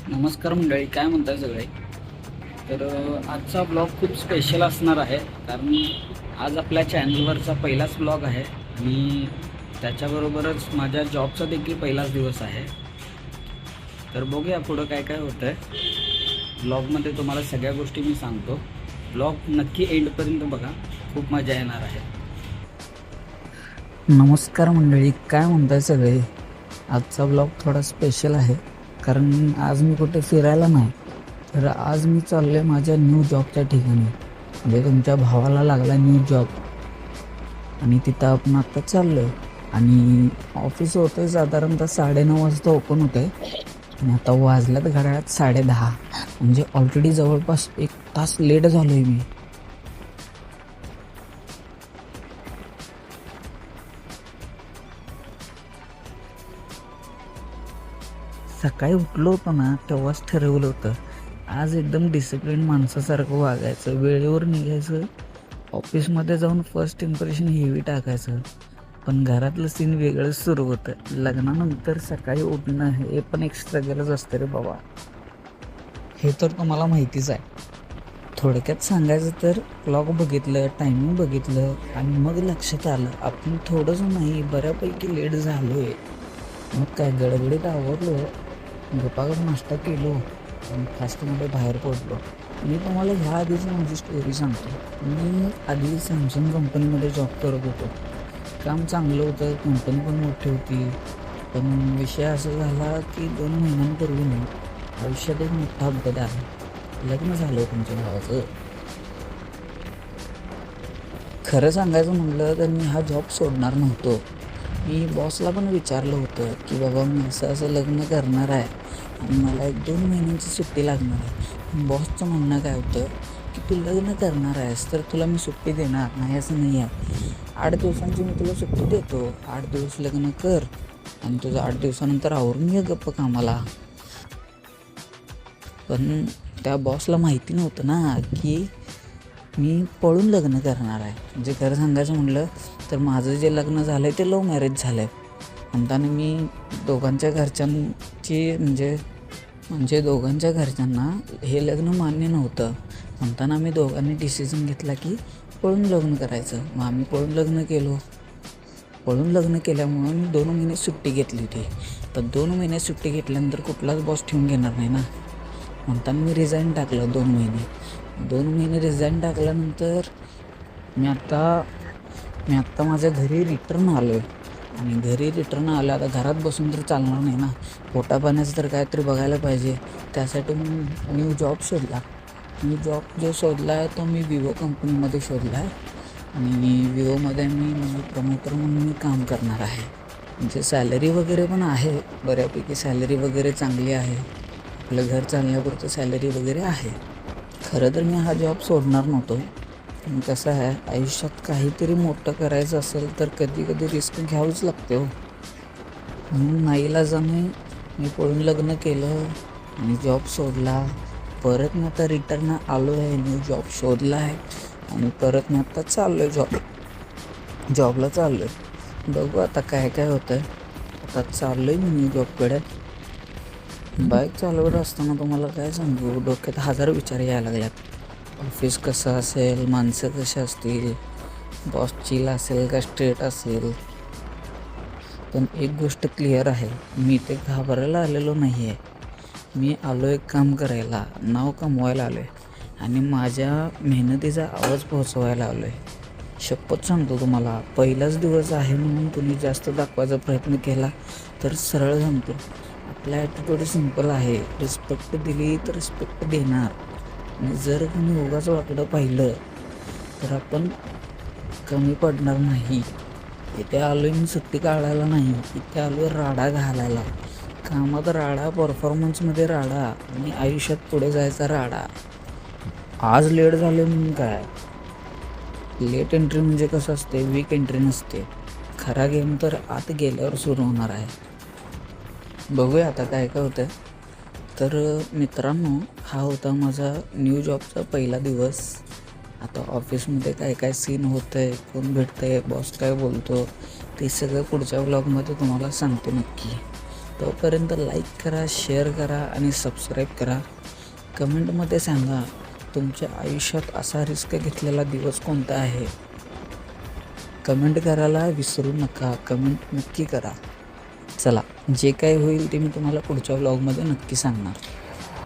नमस्कार मंडळी, काय म्हणताय सगळे. आजचा ब्लॉग खूप स्पेशल असणार आहे, कारण आज आपल्या चॅनलवरचा पहिलाच ब्लॉग आहे आणि त्याच्याबरोबरच माझ्या जॉबचा देखील पहिलाच दिवस आहे. तर बघूया पुढं काय काय होतं आहे. ब्लॉगमध्ये तुम्हाला सगळ्या गोष्टी मी सांगतो. ब्लॉग नक्की एंडपर्यंत बघा, खूप मजा येणार आहे. नमस्कार मंडळी, काय म्हणताय सगळे. आजचा ब्लॉग थोडा स्पेशल आहे, कारण आज मी कुठे फिरायला नाही, तर आज मी चाललो आहे माझ्या न्यू जॉबच्या ठिकाणी. म्हणजे तुमच्या भावाला लागला न्यू जॉब आणि तिथं आपण आत्ता चाललो आहे. आणि ऑफिस होतं आहे साधारणतः 9:30 वाजता ओपन होतं आहे आणि आता वाजल्यात घड्याळात 10:30. म्हणजे ऑलरेडी जवळपास 1 तास लेट झालो आहे मी. सकाळी उठलो होतो ना, तेव्हाच ठरवलं होतं आज एकदम डिसिप्लिन माणसासारखं वागायचं, वेळेवर निघायचं, ऑफिसमध्ये जाऊन फर्स्ट इम्प्रेशन हेवी टाकायचं. पण घरातलं सीन वेगळंच सुरू होतं. लग्नानंतर सकाळी उठणं हे पण एक स्ट्रगलच असतं रे बाबा, हे तर तुम्हाला माहितीच आहे. थोडक्यात सांगायचं तर क्लॉक बघितलं, टायमिंग बघितलं आणि मग लक्षात आलं आपण थोडंसं नाही बऱ्यापैकी लेट झालो आहे. मग काय गडबडीत आवरलो, गपागप नाश्ता केलो आणि फास्टमध्ये बाहेर पडलो. मी तुम्हाला ह्या आधीची माझी स्टोरी सांगतो. मी आधी सॅमसंग कंपनीमध्ये जॉब करत होतो. काम चांगलं होतं, कंपनी पण मोठी होती. पण विषय असा झाला की 2 महिन्यांपूर्वी ना आयुष्यात एक मोठा अपघात आला. लग्न झालं तुमच्या भावाचं. खरं सांगायचं म्हटलं तर मी हा जॉब सोडणार नव्हतो. मी बॉसला पण विचारलं होतं की बाबा मी असं लग्न करणार आहे आणि मला 1-2 महिन्यांची सुट्टी लागणार आहे. बॉसचं म्हणणं काय होतं की तू लग्न करणार आहेस तर तुला मी सुट्टी देणार नाही असं नाही आहे. 8 दिवसांची मी तुला सुट्टी देतो. 8 दिवस लग्न कर आणि तुझं 8 दिवसानंतर आवरून ये गप्प कामाला. पण त्या बॉसला माहिती नव्हतं ना की मी पळून लग्न करणार आहे. म्हणजे खरं सांगायचं म्हटलं तर माझं जे लग्न झालं आहे ते लव्ह मॅरेज झालं आहे. म्हणताना मी दोघांच्या घरच्यांची म्हणजे दोघांच्या घरच्यांना हे लग्न मान्य नव्हतं. म्हणताना आम्ही दोघांनी डिसिजन घेतला की पळून लग्न करायचं. मग आम्ही पळून लग्न केलो. पळून लग्न केल्यामुळं मी 2 महिने सुट्टी घेतली होती. तर 2 महिने सुट्टी घेतल्यानंतर कुठलाच बॉस ठेवून घेणार नाही ना. म्हणताना मी रिझाईन टाकलं 2 महिने रिझाईन टाकल्यानंतर मी आत्ता माझ्या घरी रिटर्न आलो आहे. आणि घरी रिटर्न आलं, आता घरात बसून तर चालणार नाही ना, पोटापाण्याचं तर काहीतरी बघायला पाहिजे. त्यासाठी मी न्यू जॉब शोधला. न्यू जॉब जो शोधला आहे तो मी विवो कंपनीमध्ये शोधला आहे. आणि विवोमध्ये मी प्रमोटर म्हणून मी काम करणार आहे. म्हणजे सॅलरी वगैरे पण आहे, बऱ्यापैकी सॅलरी वगैरे चांगली आहे. आपलं घर चालण्यापुरतं सॅलरी वगैरे आहे. खरं तर मी हा जॉब सोडणार नव्हतो. पण कसं आहे, आयुष्यात काहीतरी मोठं करायचं असेल तर कधी कधी रिस्क घ्यावीच लागते हो. म्हणून नाईलाजाने मी पळून लग्न केलं आणि जॉब सोडला. परत मी आता रिटर्न आलो आहे, न्यू जॉब शोधला आहे आणि परत मी आता चाललो आहे जॉबला चाललो आहे. बघू आता काय काय होतं आहे. आता चाललो आहे मी न्यू जॉबकडे. बाईक चालवत असताना तुम्हाला काय सांगू, डोक्यात 1000 विचार यायला लागल्यात. ऑफिस कसं असेल, माणसं कशी असतील, बॉस चिल असेल का स्ट्रेट असेल. पण एक गोष्ट क्लिअर आहे, मी ते घाबरायला आलेलो नाही आहे. मी आलो आहे काम करायला, नाव कमवायला आलो आहे आणि माझ्या मेहनतीचा आवाज पोहोचवायला आलो आहे. शपथ सांगतो तुम्हाला, पहिलाच दिवस आहे म्हणून तुम्ही जास्त दाखवायचा प्रयत्न केला तर सरळ सांगतो आपला ॲटिट्यूड सिम्पल आहे. रिस्पेक्ट दिली तर रिस्पेक्ट देणार आणि जर कोणी उगाच वाकडं पाहिलं तर आपण कमी पडणार नाही. इथे आलो मी सुट्टी काढायला नाही, इथे आलो राडा घालायला. कामात राडा, परफॉर्मन्समध्ये राडा आणि आयुष्यात पुढे जायचा राडा. आज लेट झाले म्हणून काय, लेट एंट्री म्हणजे कसं असते, वीक एंट्री नसते. खरा गेम तर आत गेल्यावर सुरू होणार आहे. बघूया आता काय काय होतं. तर मित्रांनो, हा होता माझा न्यू जॉबचा पहिला दिवस. आता ऑफिसमध्ये काय काय सीन होतं आहे, कोण भेटतं आहे, बॉस काय बोलतो, ते सगळं पुढच्या व्लॉगमध्ये तुम्हाला सांगतो नक्की. तोपर्यंत लाईक करा, शेअर करा आणि सबस्क्राईब करा. कमेंटमध्ये सांगा तुमच्या आयुष्यात असा रिस्क घेतलेला दिवस कोणता आहे. कमेंट करायला विसरू नका. कमेंट नक्की करा. चला, जे काही होईल ते मी तुम्हाला पुढच्या व्लॉगमध्ये नक्की सांगणार.